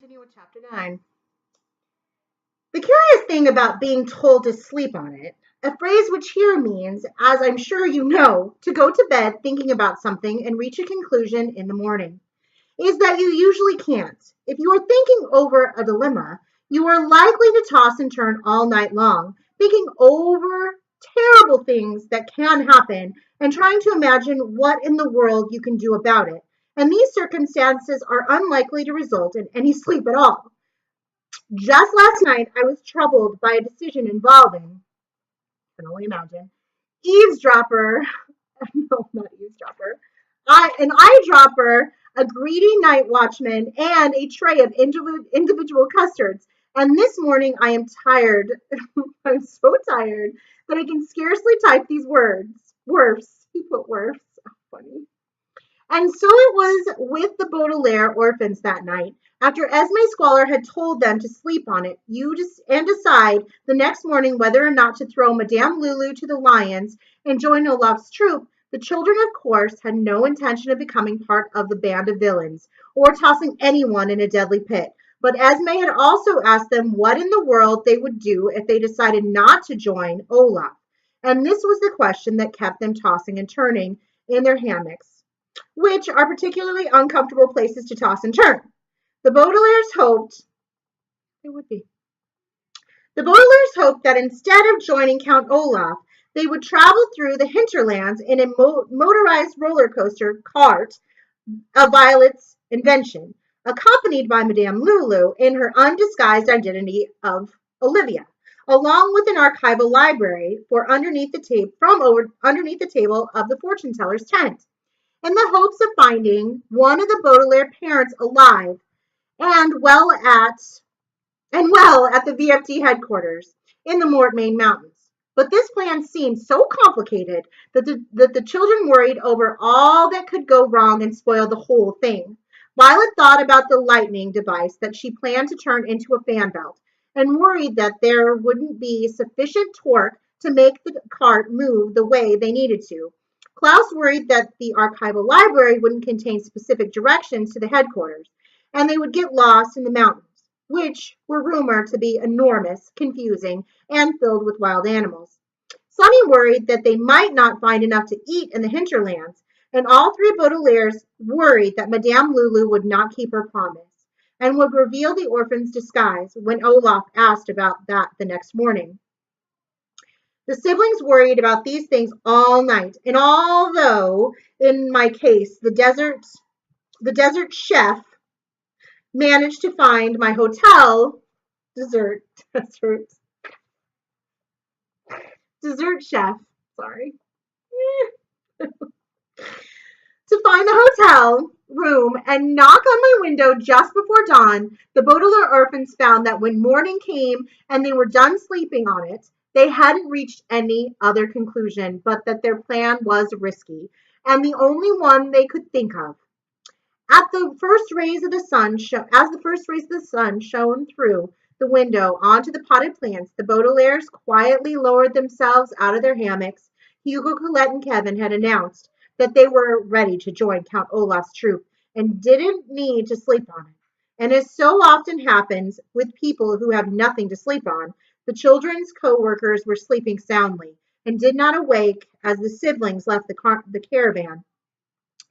Continue with chapter 9. The curious thing about being told to sleep on it, a phrase which here means, as I'm sure you know, to go to bed thinking about something and reach a conclusion in the morning, is that you usually can't. If you are thinking over a dilemma, you are likely to toss and turn all night long, thinking over terrible things that can happen and trying to imagine what in the world you can do about it. And these circumstances are unlikely to result in any sleep at all. Just last night, I was troubled by a decision involving, I can only imagine, eavesdropper, no, not eavesdropper, an eyedropper, a greedy night watchman, and a tray of individual custards. And this morning I am tired. I'm so tired that I can scarcely type these words. Worfs. He put worfs. Oh, funny. And so it was with the Baudelaire orphans that night. After Esme Squalor had told them to sleep on it, and decide the next morning whether or not to throw Madame Lulu to the lions and join Olaf's troop, the children, of course, had no intention of becoming part of the band of villains or tossing anyone in a deadly pit. But Esme had also asked them what in the world they would do if they decided not to join Olaf. And this was the question that kept them tossing and turning in their hammocks, which are particularly uncomfortable places to toss and turn. The Baudelaires hoped it would be. The Baudelaires hoped that instead of joining Count Olaf, they would travel through the hinterlands in a motorized roller coaster cart, a Violet's invention, accompanied by Madame Lulu in her undisguised identity of Olivia, along with an archival library from underneath the table of the fortune teller's tent, in the hopes of finding one of the Baudelaire parents alive and well at the VFD headquarters in the Mortmain Mountains. But this plan seemed so complicated that the children worried over all that could go wrong and spoil the whole thing. Violet thought about the lightning device that she planned to turn into a fan belt and worried that there wouldn't be sufficient torque to make the cart move the way they needed to. Klaus worried that the archival library wouldn't contain specific directions to the headquarters, and they would get lost in the mountains, which were rumored to be enormous, confusing, and filled with wild animals. Sonny worried that they might not find enough to eat in the hinterlands, and all three Baudelaires worried that Madame Lulu would not keep her promise and would reveal the orphan's disguise when Olaf asked about that the next morning. The siblings worried about these things all night, and although, in my case, the desert chef managed to find my hotel dessert chef, sorry, to find the hotel room and knock on my window just before dawn, the Baudelaire orphans found that when morning came and they were done sleeping on it, they hadn't reached any other conclusion but that their plan was risky and the only one they could think of. As the first rays of the sun shone through the window onto the potted plants, the Baudelaires quietly lowered themselves out of their hammocks. Hugo, Colette, and Kevin had announced that they were ready to join Count Olaf's troop and didn't need to sleep on it. And as so often happens with people who have nothing to sleep on, the children's co-workers were sleeping soundly and did not awake as the siblings left the caravan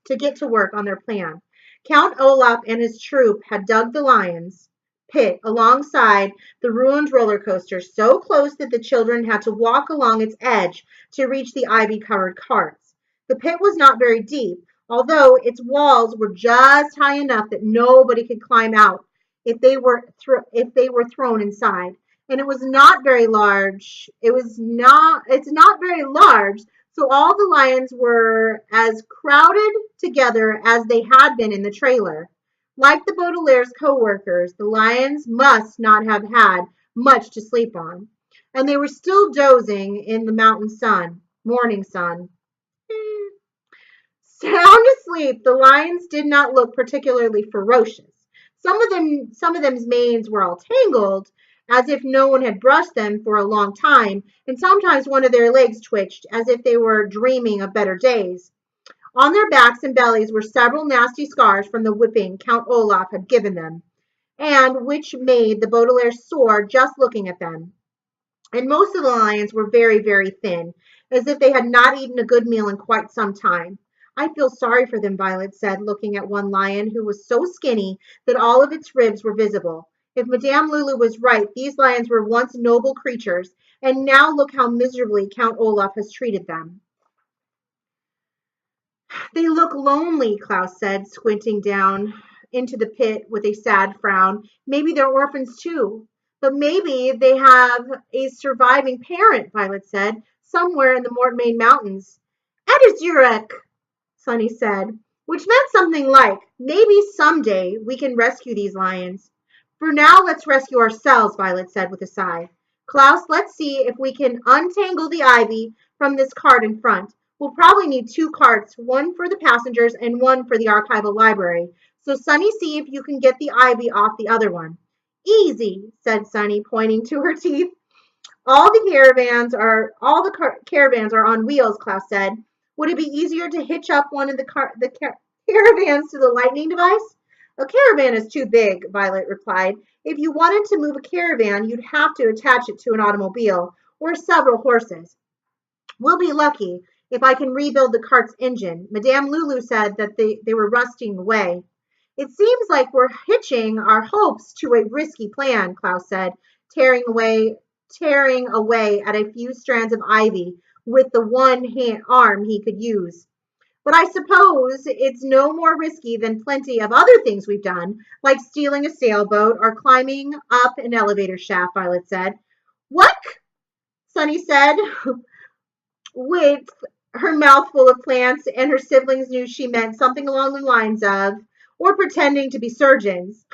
to get to work on their plan. Count Olaf and his troop had dug the lion's pit alongside the ruined roller coaster, so close that the children had to walk along its edge to reach the ivy-covered carts. The pit was not very deep, although its walls were just high enough that nobody could climb out if they were thrown inside. And it was not very large. It's not very large, so all the lions were as crowded together as they had been in the trailer. Like the Baudelaire's co-workers, the lions must not have had much to sleep on, and they were still dozing in the morning sun. Sound asleep, the lions did not look particularly ferocious. Some of them's manes were all tangled, as if no one had brushed them for a long time, and sometimes one of their legs twitched, as if they were dreaming of better days. On their backs and bellies were several nasty scars from the whipping Count Olaf had given them. and which made the Baudelaire soar just looking at them. And most of the lions were very, very thin, as if they had not eaten a good meal in quite some time. I feel sorry for them, Violet said, looking at one lion who was so skinny that all of its ribs were visible. If Madame Lulu was right, these lions were once noble creatures, and now look how miserably Count Olaf has treated them. They look lonely, Klaus said, squinting down into the pit with a sad frown. Maybe they're orphans too. But maybe they have a surviving parent, Violet said, somewhere in the Mortmain Mountains. Edizurek, Sunny said, which meant something like, maybe someday we can rescue these lions. For now, let's rescue ourselves, Violet said with a sigh. Klaus, let's see if we can untangle the ivy from this cart in front. We'll probably need two carts, one for the passengers and one for the archival library. So, Sunny, see if you can get the ivy off the other one. Easy, said Sunny, pointing to her teeth. All the caravans are on wheels, Klaus said. Would it be easier to hitch up one of the caravans to the lightning device? A caravan is too big, Violet replied. If you wanted to move a caravan, you'd have to attach it to an automobile or several horses. We'll be lucky if I can rebuild the cart's engine. Madame Lulu said that they were rusting away. It seems like we're hitching our hopes to a risky plan, Klaus said, tearing away tearing away at a few strands of ivy with the arm he could use. But I suppose it's no more risky than plenty of other things we've done, like stealing a sailboat or climbing up an elevator shaft, Violet said. What? Sunny said, with her mouth full of plants, and her siblings knew she meant something along the lines of, or pretending to be surgeons.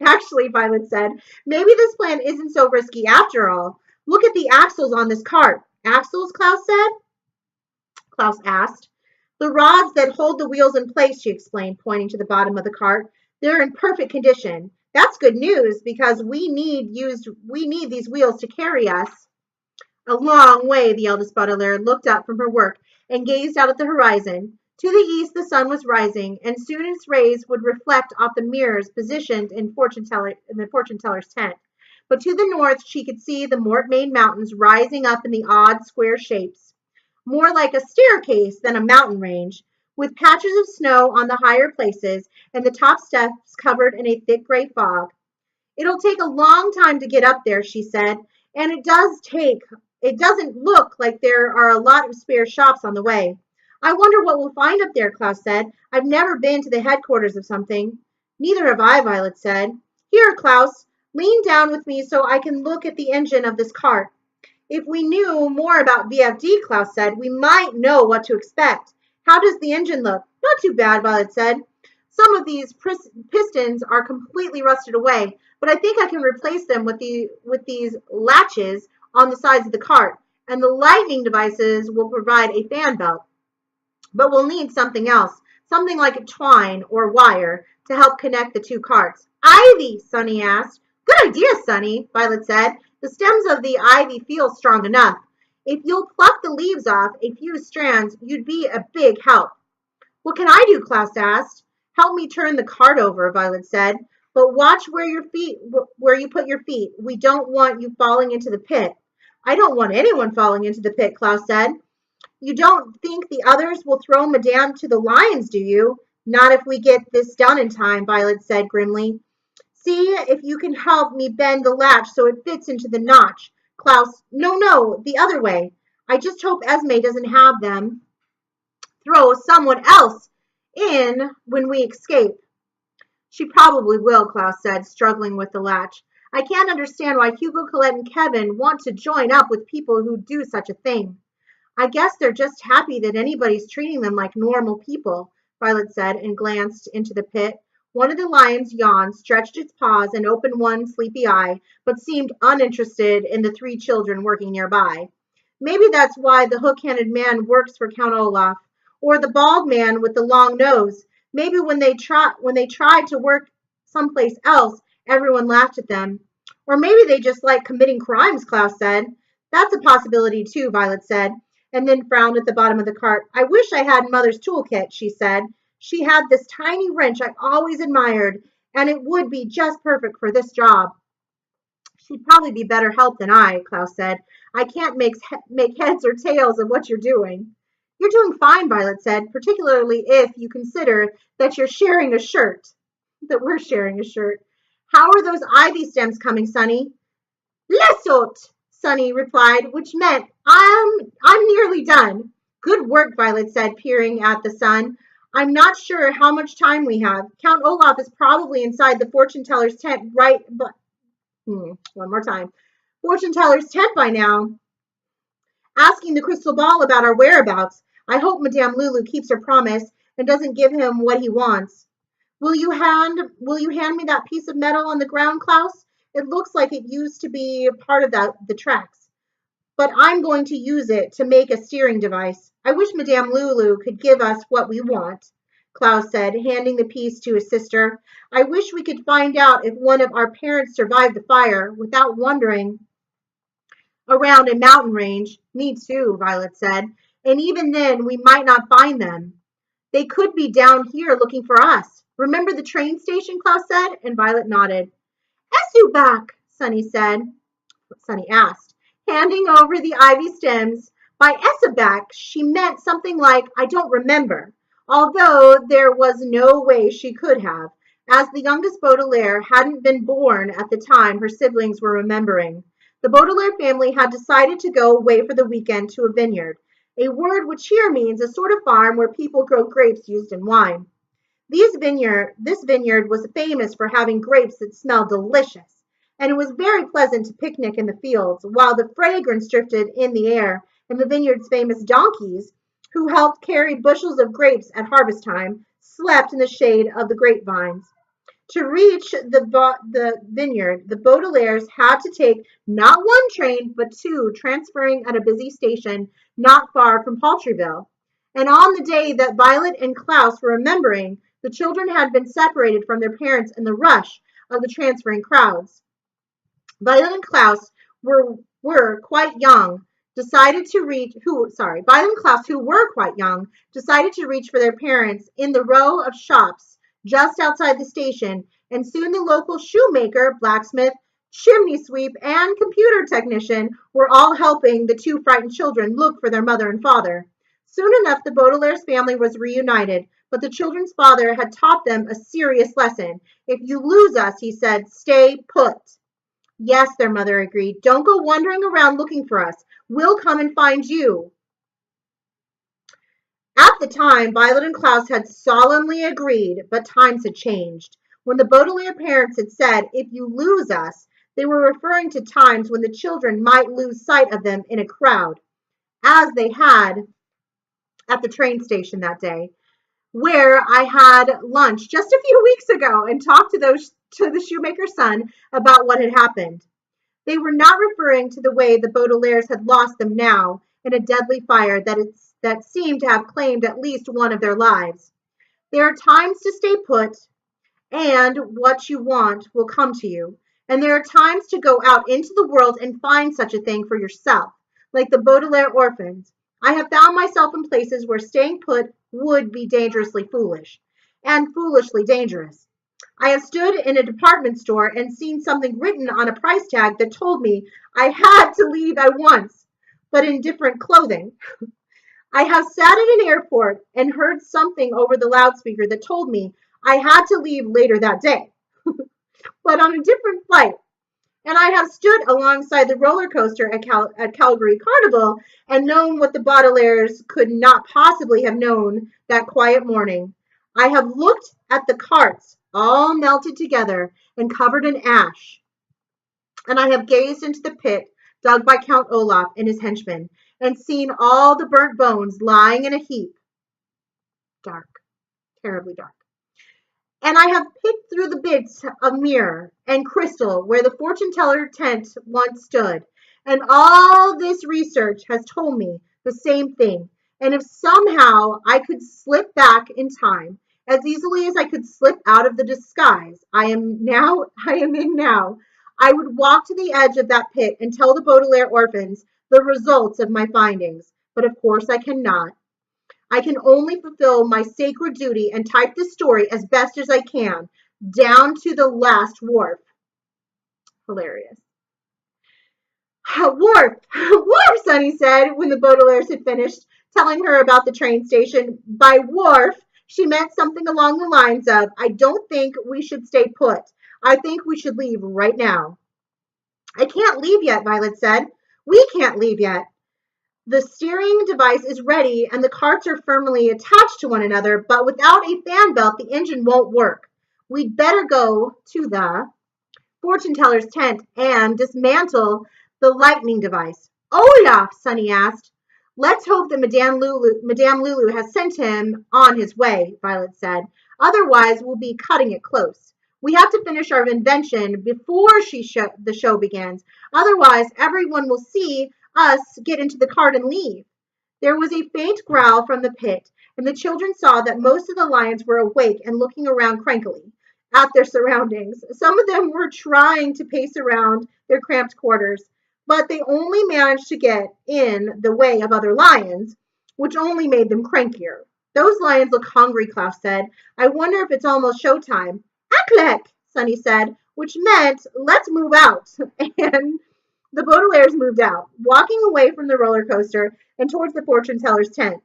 Actually, Violet said, maybe this plan isn't so risky after all. Look at the axles on this cart. Axles, Klaus asked. The rods that hold the wheels in place, she explained, pointing to the bottom of the cart. They're in perfect condition. That's good news because we need these wheels to carry us a long way. The eldest Baudelaire looked up from her work and gazed out at the horizon. To the east, the sun was rising, and soon its rays would reflect off the mirrors positioned in the fortune teller's tent. But to the north, she could see the Mortmain Mountains rising up in the odd square shapes, more like a staircase than a mountain range, with patches of snow on the higher places and the top steps covered in a thick gray fog. It'll take a long time to get up there, she said, and it doesn't look like there are a lot of spare shops on the way. I wonder what we'll find up there, Klaus said. I've never been to the headquarters of something. Neither have I, Violet said. Here, Klaus, lean down with me so I can look at the engine of this cart. If we knew more about VFD, Klaus said, we might know what to expect. How does the engine look? Not too bad, Violet said. Some of these pistons are completely rusted away, but I think I can replace them with these latches on the sides of the cart, and the lightning devices will provide a fan belt. But we'll need something else, something like a twine or wire to help connect the two carts. Ivy, Sunny asked. Good idea, Sunny, Violet said. The stems of the ivy feel strong enough. If you'll pluck the leaves off a few strands, you'd be a big help. What can I do? Klaus asked. Help me turn the cart over, Violet said. But watch where you put your feet. We don't want you falling into the pit. I don't want anyone falling into the pit, Klaus said. You don't think the others will throw Madame to the lions, do you? Not if we get this done in time, Violet said grimly. See if you can help me bend the latch so it fits into the notch. Klaus, no, the other way. I just hope Esme doesn't have them throw someone else in when we escape. She probably will, Klaus said, struggling with the latch. I can't understand why Hugo, Colette, and Kevin want to join up with people who do such a thing. I guess they're just happy that anybody's treating them like normal people, Violet said, and glanced into the pit. One of the lions yawned, stretched its paws, and opened one sleepy eye, but seemed uninterested in the three children working nearby. Maybe that's why the hook-handed man works for Count Olaf, or the bald man with the long nose. Maybe when they tried to work someplace else, everyone laughed at them. Or maybe they just like committing crimes, Klaus said. That's a possibility too, Violet said, and then frowned at the bottom of the cart. I wish I had Mother's toolkit, she said. She had this tiny wrench I always admired, and it would be just perfect for this job. She'd probably be better help than I, Klaus said. I can't make heads or tails of what you're doing. You're doing fine, Violet said, particularly if you consider that you're sharing a shirt. That we're sharing a shirt. How are those ivy stems coming, Sonny? Lesot, Sonny replied, which meant I'm nearly done. Good work, Violet said, peering at the sun. I'm not sure how much time we have. Count Olaf is probably inside the fortune teller's tent one more time. Fortune teller's tent by now, asking the crystal ball about our whereabouts. I hope Madame Lulu keeps her promise and doesn't give him what he wants. Will you hand me that piece of metal on the ground, Klaus? It looks like it used to be part of the tracks, but I'm going to use it to make a steering device. I wish Madame Lulu could give us what we want, Klaus said, handing the piece to his sister. I wish we could find out if one of our parents survived the fire without wandering around a mountain range. Me too, Violet said. And even then, we might not find them. They could be down here looking for us. Remember the train station, Klaus said, and Violet nodded. Esu back, Sunny asked, handing over the ivy stems. By Esabak, she meant something like, I don't remember, although there was no way she could have, as the youngest Baudelaire hadn't been born at the time her siblings were remembering. The Baudelaire family had decided to go away for the weekend to a vineyard, a word which here means a sort of farm where people grow grapes used in wine. This vineyard was famous for having grapes that smelled delicious, and it was very pleasant to picnic in the fields, while the fragrance drifted in the air, and the vineyard's famous donkeys, who helped carry bushels of grapes at harvest time, slept in the shade of the grapevines. To reach the vineyard, the Baudelaires had to take not one train, but two, transferring at a busy station not far from Paltryville. And on the day that Violet and Klaus were remembering, the children had been separated from their parents in the rush of the transferring crowds. Violet and Klaus were quite young, decided to reach who sorry, Violet and Klaus, who were quite young, decided to reach for their parents in the row of shops just outside the station, and soon the local shoemaker, blacksmith, chimney sweep, and computer technician were all helping the two frightened children look for their mother and father. Soon enough, the Baudelaire's family was reunited, but the children's father had taught them a serious lesson. If you lose us, he said, stay put. Yes, their mother agreed. Don't go wandering around looking for us. We'll come and find you. At the time, Violet and Klaus had solemnly agreed, but times had changed. When the Baudelaire parents had said, if you lose us, they were referring to times when the children might lose sight of them in a crowd, as they had at the train station that day, where I had lunch just a few weeks ago and talked to the shoemaker's son about what had happened. They were not referring to the way the Baudelaires had lost them now in a deadly fire that seemed to have claimed at least one of their lives. There are times to stay put, and what you want will come to you. And there are times to go out into the world and find such a thing for yourself, like the Baudelaire orphans. I have found myself in places where staying put would be dangerously foolish, and foolishly dangerous. I have stood in a department store and seen something written on a price tag that told me I had to leave at once, but in different clothing. I have sat at an airport and heard something over the loudspeaker that told me I had to leave later that day, but on a different flight. And I have stood alongside the roller coaster at Calgary Carnival and known what the Baudelaires could not possibly have known that quiet morning. I have looked at the carts, all melted together and covered in ash, and I have gazed into the pit dug by Count Olaf and his henchmen, and seen all the burnt bones lying in a heap. Dark, terribly dark. And I have picked through the bits of mirror and crystal where the fortune teller tent once stood. And all this research has told me the same thing. And if somehow I could slip back in time, as easily as I could slip out of the disguise I am in now, I would walk to the edge of that pit and tell the Baudelaire orphans the results of my findings. But of course I cannot. I can only fulfill my sacred duty and type this story as best as I can, down to the last wharf. Hilarious. Wharf, wharf, Sunny said when the Baudelaires had finished telling her about the train station. By wharf, she meant something along the lines of, I don't think we should stay put. I think we should leave right now. I can't leave yet, Violet said. We can't leave yet. The steering device is ready and the carts are firmly attached to one another, but without a fan belt, the engine won't work. We'd better go to the fortune teller's tent and dismantle the lightning device. Olaf, Sunny asked. Let's hope that Madame Lulu has sent him on his way, Violet said. Otherwise, we'll be cutting it close. We have to finish our invention before the show begins. Otherwise, everyone will see us get into the cart and leave. There was a faint growl from the pit, and the children saw that most of the lions were awake and looking around crankily at their surroundings. Some of them were trying to pace around their cramped quarters, but they only managed to get in the way of other lions, which only made them crankier. Those lions look hungry, Klaus said. I wonder if it's almost showtime. Aklek, Sunny said, which meant let's move out. And the Baudelaires moved out, walking away from the roller coaster and towards the fortune teller's tent.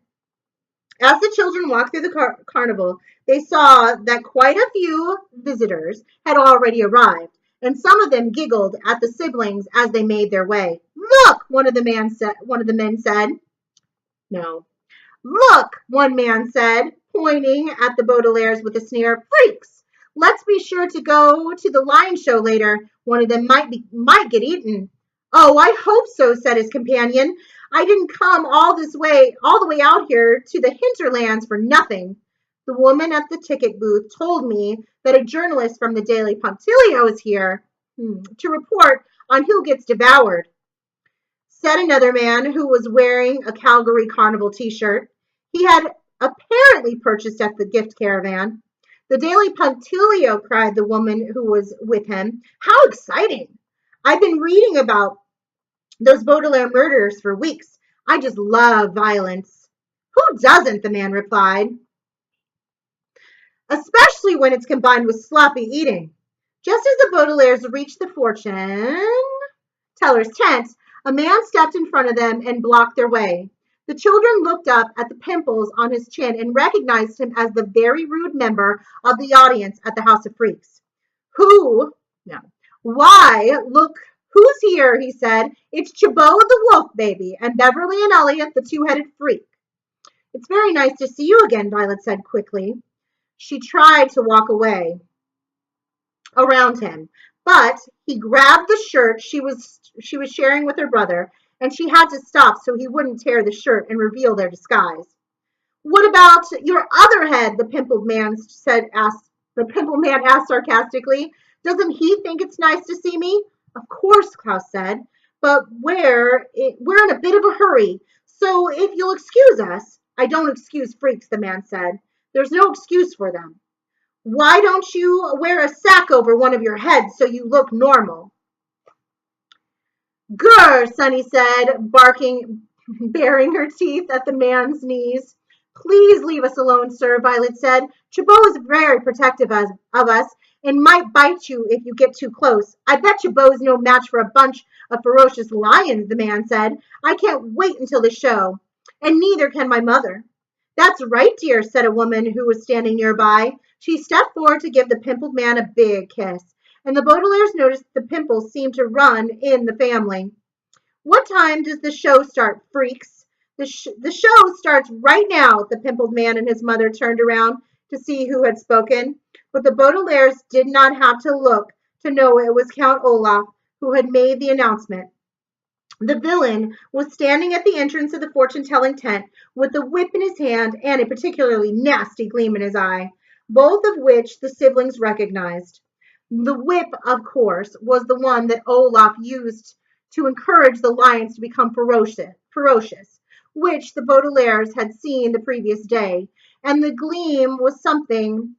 As the children walked through the carnival, they saw that quite a few visitors had already arrived, and some of them giggled at the siblings as they made their way. Look, one of the men said. No. Look, one man said, pointing at the Baudelaires with a sneer. Freaks! Let's be sure to go to the lion show later. One of them might get eaten. Oh, I hope so, said his companion. I didn't come all the way out here to the hinterlands for nothing. The woman at the ticket booth told me that a journalist from the Daily Punctilio is here to report on who gets devoured, said another man who was wearing a Calgary Carnival t-shirt. He had apparently purchased at the gift caravan. The Daily Punctilio, cried the woman who was with him. How exciting! I've been reading about those Baudelaire murders for weeks. I just love violence. Who doesn't? The man replied. Especially when it's combined with sloppy eating. Just as the Baudelaires reached the fortune teller's tent, a man stepped in front of them and blocked their way. The children looked up at the pimples on his chin and recognized him as the very rude member of the audience at the House of Freaks. Who? No. Why, look who's here, he said. It's Chabot the wolf baby and Beverly and Elliot, the two-headed freak. It's very nice to see you again, Violet said quickly. She tried to walk away around him, but he grabbed the shirt she was sharing with her brother, and she had to stop so he wouldn't tear the shirt and reveal their disguise. What about your other head? The pimpled man asked sarcastically. Doesn't he think it's nice to see me? Of course, Klaus said, but we're in a bit of a hurry, so if you'll excuse us. I don't excuse freaks, the man said. There's no excuse for them. Why don't you wear a sack over one of your heads so you look normal? Grr, Sunny said, barking, baring her teeth at the man's knees. Please leave us alone, sir, Violet said. Chabot is very protective of us and might bite you if you get too close. I bet Chabot's no match for a bunch of ferocious lions, the man said. I can't wait until the show. And neither can my mother. That's right, dear, said a woman who was standing nearby. She stepped forward to give the pimpled man a big kiss, and the Baudelaires noticed the pimples seemed to run in the family. What time does the show start, freaks? The show starts right now. The pimpled man and his mother turned around to see who had spoken, but the Baudelaires did not have to look to know it was Count Olaf who had made the announcement. The villain was standing at the entrance of the fortune-telling tent with a whip in his hand and a particularly nasty gleam in his eye, both of which the siblings recognized. The whip, of course, was the one that Olaf used to encourage the lions to become ferocious, which the Baudelaires had seen the previous day, and the gleam was something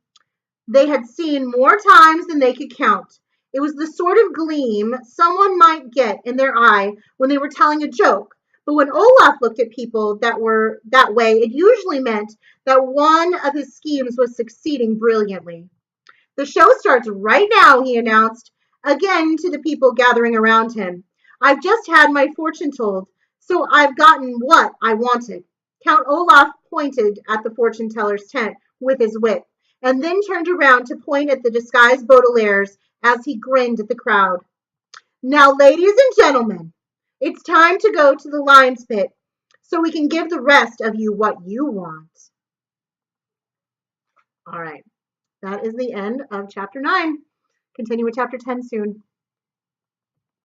they had seen more times than they could count. It was the sort of gleam someone might get in their eye when they were telling a joke, but when Olaf looked at people that were that way, it usually meant that one of his schemes was succeeding brilliantly. The show starts right now, he announced, again to the people gathering around him. I've just had my fortune told, so I've gotten what I wanted. Count Olaf pointed at the fortune teller's tent with his whip, and then turned around to point at the disguised Baudelaires as he grinned at the crowd. Now, ladies and gentlemen, it's time to go to the lion's pit so we can give the rest of you what you want. All right, that is the end of chapter 9. Continue with chapter 10 soon.